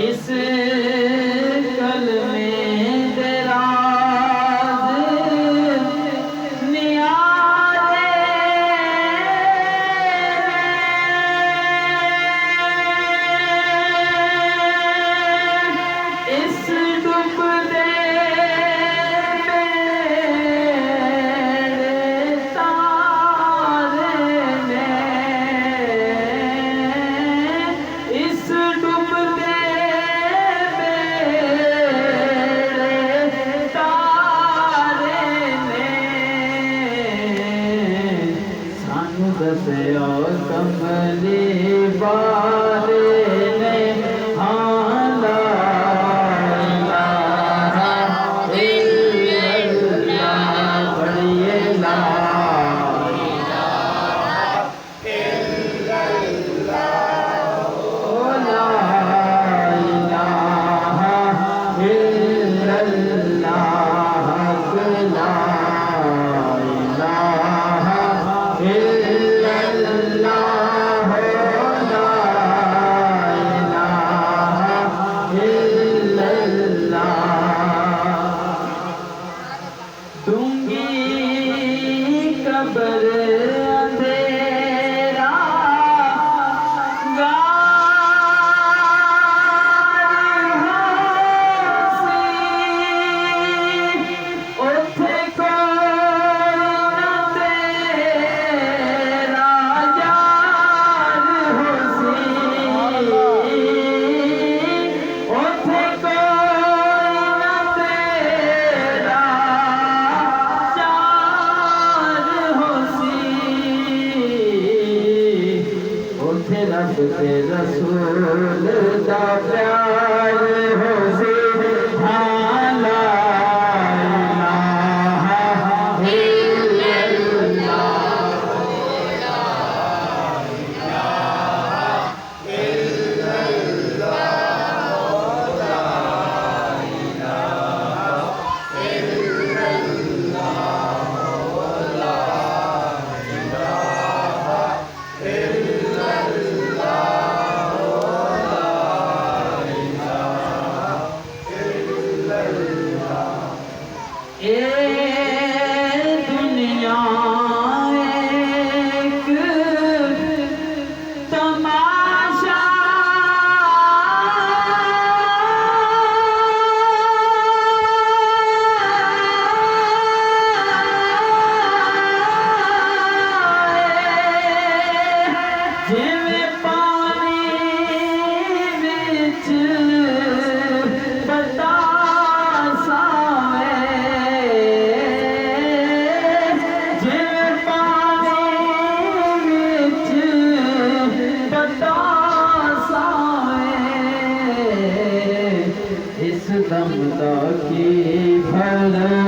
इस कलमे दे राज नियारे इस डूबदे बेड़े तारे ने इस डूबदे दसया कमली बारे ने हाला पढ़िए ला कबर अंधेरा उथे कोई ना तेरा यार होसी उथे कोई ना तेरा रब के रसूल दा प्यार होसी ला इलाहा दुनिया एक तमाशा जिमें पानी विच इस दम की भर